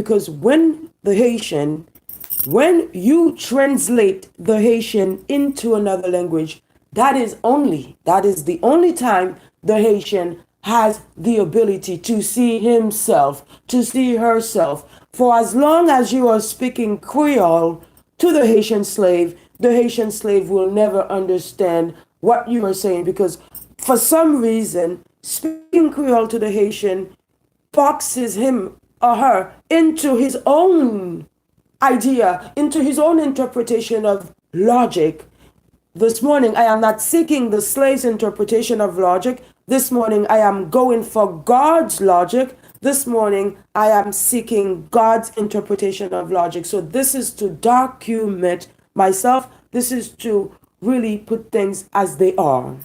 because when you translate the Haitian into another language, that is the only time the Haitian has the ability to see himself, to see herself. For as long as you are speaking Creole to the Haitian slave will never understand what you are saying, because for some reason, speaking Creole to the Haitian boxes him or her into his own idea, into his own interpretation of logic. This morning, I am not seeking the slave's interpretation of logic. This morning, I am going for God's logic. This morning, I am seeking God's interpretation of logic. So this is to document myself. This is to really put things as they are.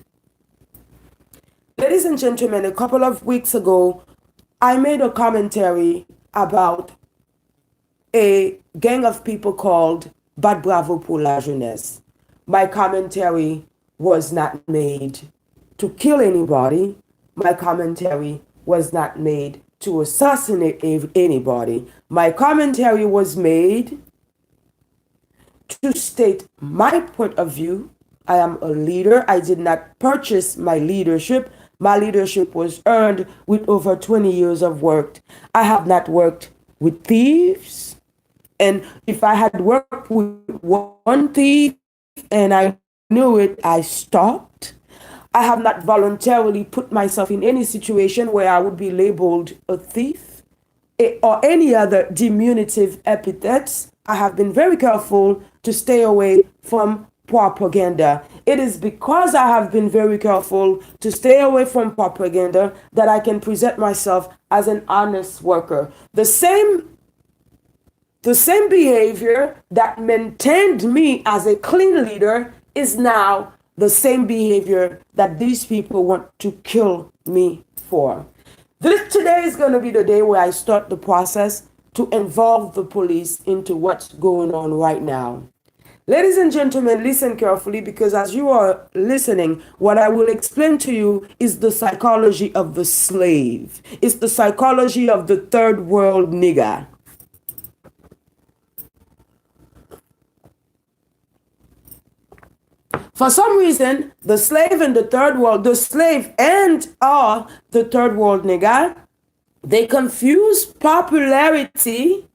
Ladies and gentlemen, a couple of weeks ago, I made a commentary about a gang of people called Bad Bravo pour la Jeunesse. My commentary was not made to kill anybody. My commentary was not made to assassinate anybody. My commentary was made to state my point of view. I am a leader. I did not purchase my leadership. My leadership was earned with over 20 years of work. I have not worked with thieves. And if I had worked with one thief and I knew it, I stopped. I have not voluntarily put myself in any situation where I would be labeled a thief or any other diminutive epithets. I have been very careful to stay away from propaganda. It is because I have been very careful to stay away from propaganda that I can present myself as an honest worker. The same behavior that maintained me as a clean leader is now the same behavior that these people want to kill me for. Today is going to be the day where I start the process to involve the police into what's going on right now. Ladies and gentlemen, listen carefully, because as you are listening, what I will explain to you is the psychology of the slave. It's the psychology of the third world nigger. For some reason, the slave and the third world nigger, they confuse popularity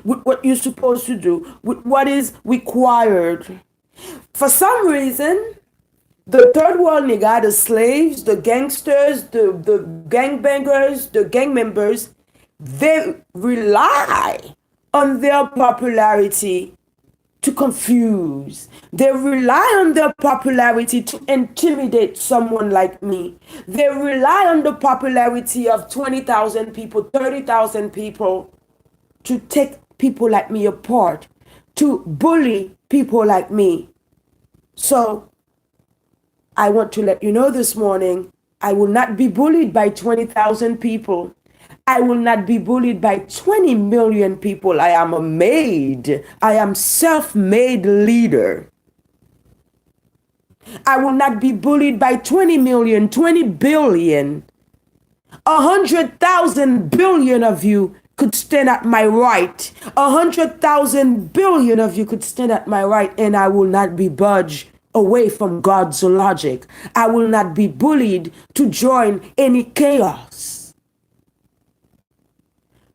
with what you're supposed to do, with what is required. For some reason, the third world nigga, the slaves, the gangsters, the gangbangers, the gang members, they rely on their popularity to confuse. They rely on their popularity to intimidate someone like me. They rely on the popularity of 20,000 people, 30,000 people to take people like me apart, to bully people like me. So I want to let you know this morning, I will not be bullied by 20,000 people. I will not be bullied by 20 million people. I am self-made leader. I will not be bullied by 20 million, 20 billion. 100,000 billion of you could stand at my right. 100,000 billion of you could stand at my right, and I will not be budged away from God's logic. I will not be bullied to join any chaos.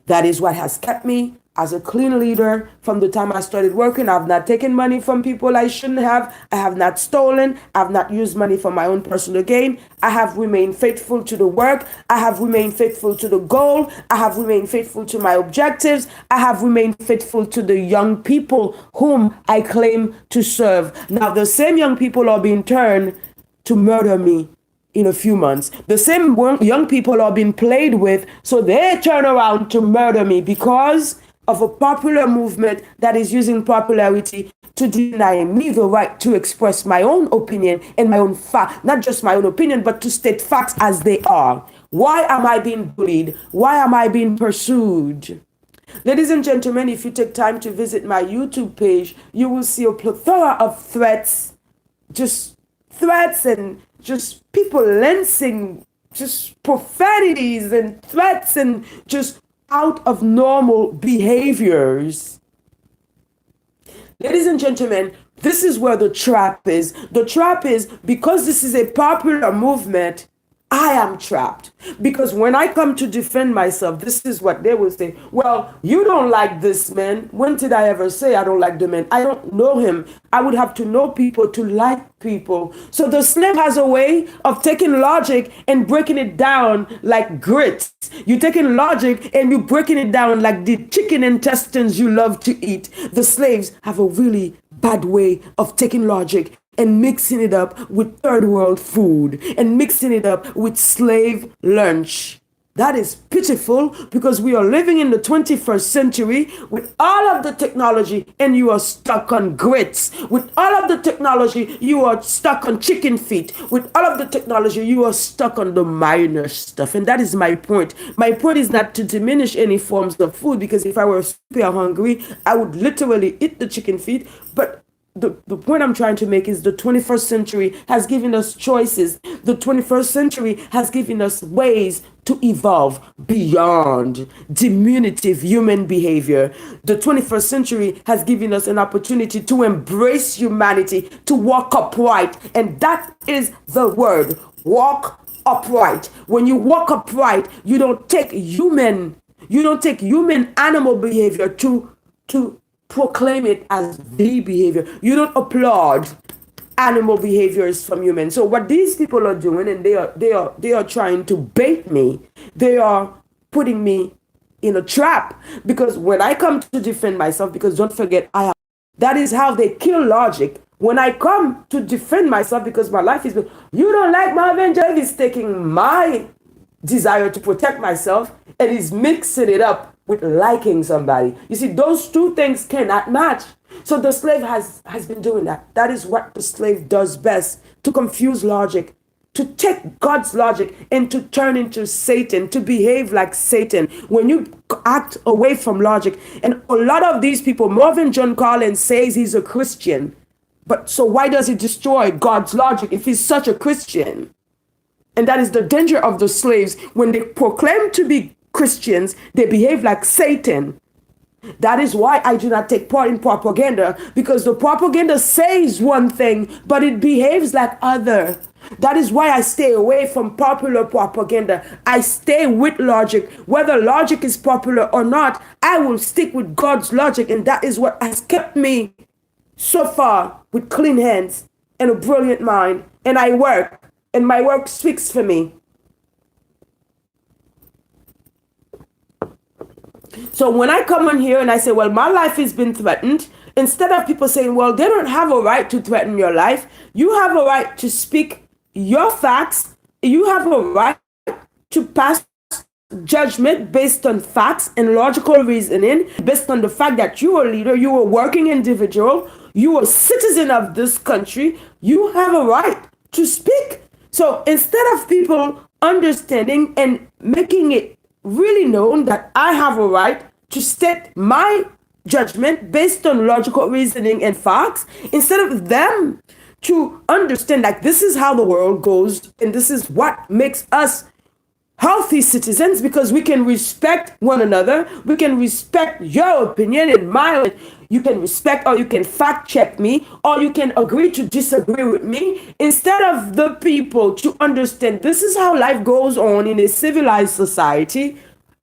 That is what has kept me as a clean leader from the time I started working. I've not taken money from people I shouldn't have. I have not stolen. I've not used money for my own personal gain. I have remained faithful to the work. I have remained faithful to the goal. I have remained faithful to my objectives. I have remained faithful to the young people whom I claim to serve. Now, the same young people are being turned to murder me in a few months. The same young people are being played with, so they turn around to murder me because of a popular movement that is using popularity to deny me the right to express my own opinion and my own fact, not just my own opinion, but to state facts as they are. Why am I being bullied? Why am I being pursued? Ladies and gentlemen, if you take time to visit my YouTube page, you will see a plethora of threats, and just people lancing just profanities and threats and just out of normal behaviors. Ladies and gentlemen, this is where the trap is. The trap is because this is a popular movement, I am trapped. Because when I come to defend myself, this is what they will say. Well, you don't like this man. When did I ever say I don't like the man? I don't know him. I would have to know people to like people. So the slave has a way of taking logic and breaking it down like grits. You're taking logic and you're breaking it down like the chicken intestines you love to eat. The slaves have a really bad way of taking logic and mixing it up with third world food and mixing it up with slave lunch. That is pitiful because we are living in the 21st century with all of the technology and you are stuck on grits. With all of the technology, you are stuck on chicken feet. With all of the technology, you are stuck on the minor stuff. And that is my point. My point is not to diminish any forms of food because if I were super hungry, I would literally eat the chicken feet. But the point I'm trying to make is the 21st century has given us choices. The 21st century has given us ways to evolve beyond diminutive human behavior. The 21st century has given us an opportunity to embrace humanity, to walk upright. And that is the word, walk upright. When you walk upright, you don't take human animal behavior to proclaim it as the behavior. You don't applaud animal behaviors from humans. So what these people are doing, and they are trying to bait me. They are putting me in a trap because when I come to defend myself, because don't forget, that is how they kill logic. When I come to defend myself because my life is, you don't like Marvin Davis taking my desire to protect myself and he's mixing it up with liking somebody. You see, those two things cannot match. So the slave has been doing that. That is what the slave does best, to confuse logic, to take God's logic and to turn into Satan, to behave like Satan. When you act away from logic, and a lot of these people, Marvin John Collins says he's a Christian, but so why does he destroy God's logic if he's such a Christian? And that is the danger of the slaves. When they proclaim to be Christians, they behave like Satan. That is why I do not take part in propaganda, because the propaganda says one thing, but it behaves like other. That is why I stay away from popular propaganda. I stay with logic. Whether logic is popular or not, I will stick with God's logic, and that is what has kept me so far with clean hands and a brilliant mind. And I work, and my work speaks for me. So when I come on here and I say, well, my life has been threatened, instead of people saying, well, they don't have a right to threaten your life, you have a right to speak your facts. You have a right to pass judgment based on facts and logical reasoning, based on the fact that you are a leader, you are a working individual, you are a citizen of this country. You have a right to speak. So instead of people understanding and making it really known that I have a right to state my judgment based on logical reasoning and facts, instead of them to understand that this is how the world goes and this is what makes us healthy citizens, because we can respect one another, we can respect your opinion and mine. You can respect, or you can fact check me, or you can agree to disagree with me. Instead of the people to understand this is how life goes on in a civilized society,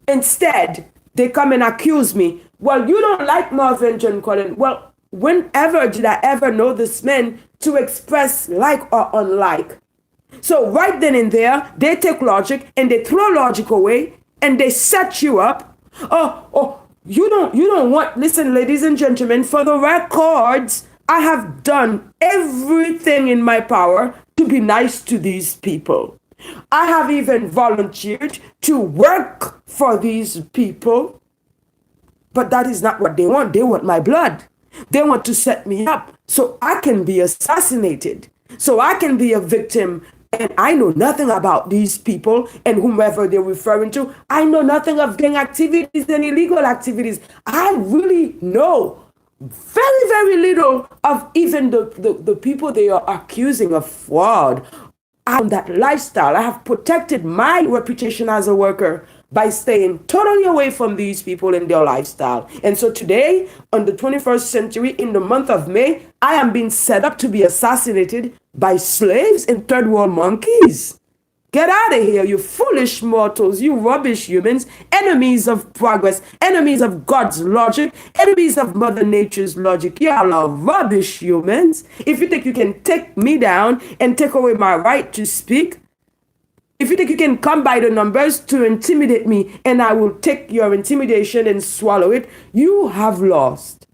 instead they come and accuse me. Well, you don't like Marvin John Collins. Well, whenever did I ever know this man to express like or unlike? So right then and there, they take logic and they throw logic away and they set you up. Oh, you don't want, listen, ladies and gentlemen, for the records, I have done everything in my power to be nice to these people. I have even volunteered to work for these people, but that is not what they want. They want my blood. They want to set me up so I can be assassinated, so I can be a victim. And I know nothing about these people and whomever they're referring to. I know nothing of gang activities and illegal activities. I really know very, very little of even the people they are accusing of fraud. I have that lifestyle. I have protected my reputation as a worker by staying totally away from these people and their lifestyle. And so today, on the 21st century, in the month of May, I am being set up to be assassinated by slaves and third world monkeys. Get out of here, you foolish mortals, you rubbish humans, enemies of progress, enemies of God's logic, enemies of Mother Nature's logic. Y'all are rubbish humans. If you think you can take me down and take away my right to speak, if you think you can come by the numbers to intimidate me and I will take your intimidation and swallow it, you have lost.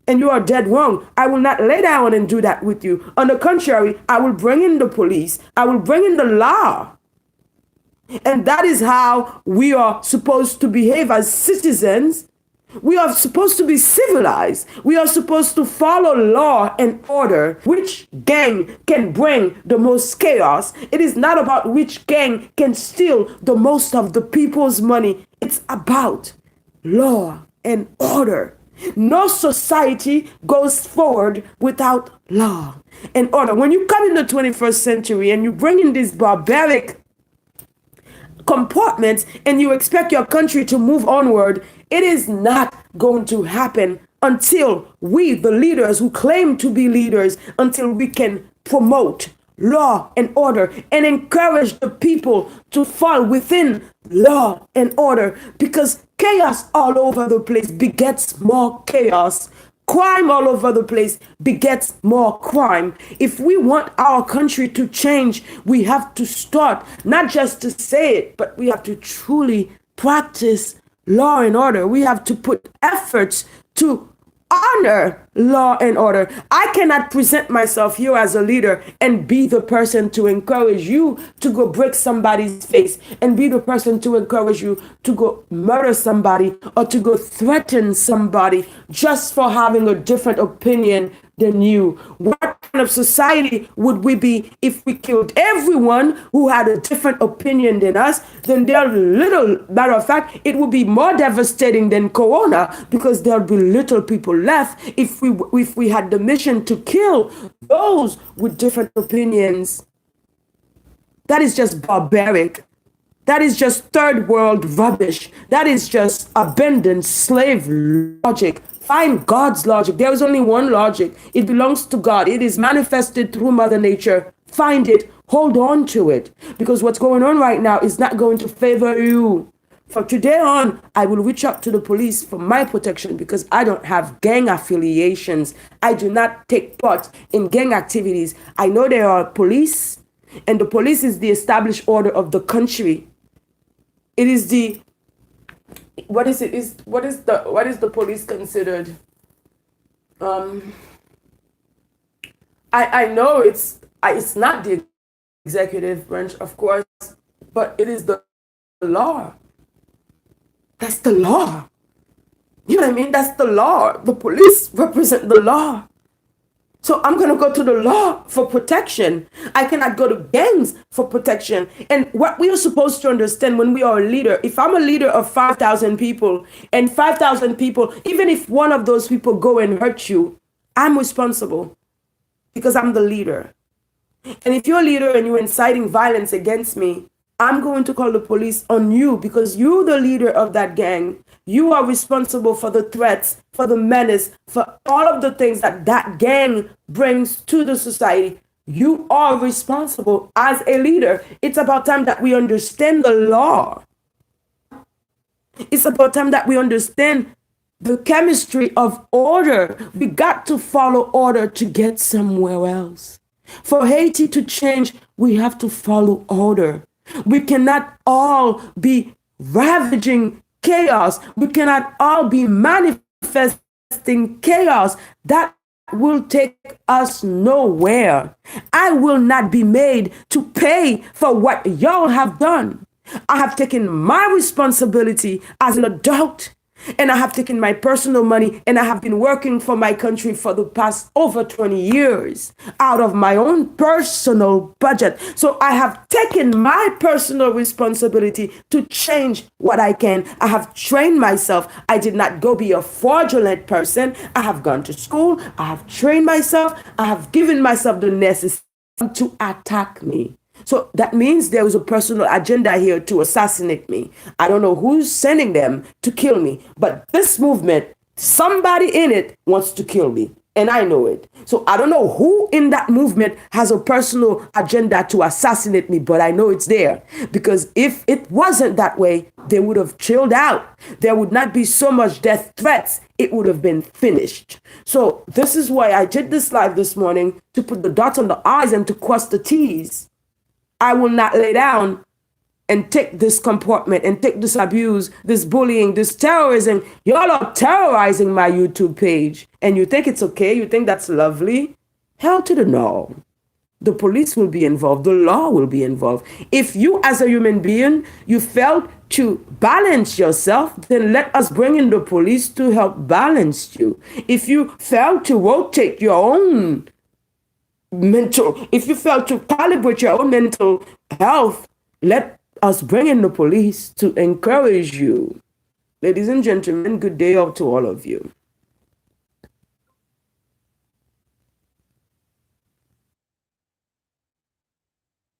And you are dead wrong. I will not lay down and do that with you. On the contrary, I will bring in the police. I will bring in the law. And that is how we are supposed to behave as citizens. We are supposed to be civilized. We are supposed to follow law and order. Which gang can bring the most chaos? It is not about which gang can steal the most of the people's money. It's about law and order. No society goes forward without law and order. When you come in the 21st century and you bring in these barbaric compartments and you expect your country to move onward, it is not going to happen until we, the leaders who claim to be leaders, until we can promote law and order and encourage the people to fall within law and order, because chaos all over the place begets more chaos. Crime all over the place begets more crime. If we want our country to change, we have to start, not just to say it, but we have to truly practice law and order. We have to put efforts to honor law and order. I cannot present myself here as a leader and be the person to encourage you to go break somebody's face and be the person to encourage you to go murder somebody or to go threaten somebody just for having a different opinion than you. What kind of society would we be if we killed everyone who had a different opinion than us? Then there little, matter of fact, it would be more devastating than Corona, because there'll be little people left if we had the mission to kill those with different opinions. That is just barbaric. That is just third world rubbish. That is just abandoned slave logic. Find God's logic. There is only one logic. It belongs to God. It is manifested through Mother Nature. Find it. Hold on to it. Because what's going on right now is not going to favor you. From today on, I will reach out to the police for my protection, because I don't have gang affiliations. I do not take part in gang activities. I know there are police, and the police is the established order of the country. It is the what is the police considered? I know it's not the executive branch, of course, but it is the law. That's the law. You know what I mean? That's the law. The police represent the law. So I'm going to go to the law for protection. I cannot go to gangs for protection. And what we are supposed to understand when we are a leader, if I'm a leader of 5,000 people, and 5,000 people, even if one of those people go and hurt you, I'm responsible because I'm the leader. And if you're a leader and you're inciting violence against me, I'm going to call the police on you, because you're the leader of that gang. You are responsible for the threats, for the menace, for all of the things that that gang brings to the society. You are responsible as a leader. It's about time that we understand the law. It's about time that we understand the chemistry of order. We got to follow order to get somewhere else. For Haiti to change, we have to follow order. We cannot all be ravaging chaos. We cannot all be manifesting chaos. That will take us nowhere. I will not be made to pay for what y'all have done. I have taken my responsibility as an adult, and I have taken my personal money, and I have been working for my country for the past over 20 years out of my own personal budget. So I have taken my personal responsibility to change what I can. I have trained myself. I did not go be a fraudulent person. I have gone to school. I have trained myself. I have given myself the necessary to attack me. So that means there was a personal agenda here to assassinate me. I don't know who's sending them to kill me, but this movement, somebody in it wants to kill me. And I know it. So I don't know who in that movement has a personal agenda to assassinate me, but I know it's there. Because if it wasn't that way, they would have chilled out. There would not be so much death threats. It would have been finished. So this is why I did this live this morning, to put the dots on the I's and to cross the T's. I will not lay down and take this comportment and take this abuse, this bullying, this terrorism. Y'all are terrorizing my YouTube page. And you think it's okay? You think that's lovely? Hell to the no. The police will be involved. The law will be involved. If you as a human being, you failed to balance yourself, then let us bring in the police to help balance you. If you failed to rotate your own if you fail to calibrate your own mental health, let us bring in the police to encourage you. Ladies and gentlemen, good day to all of you.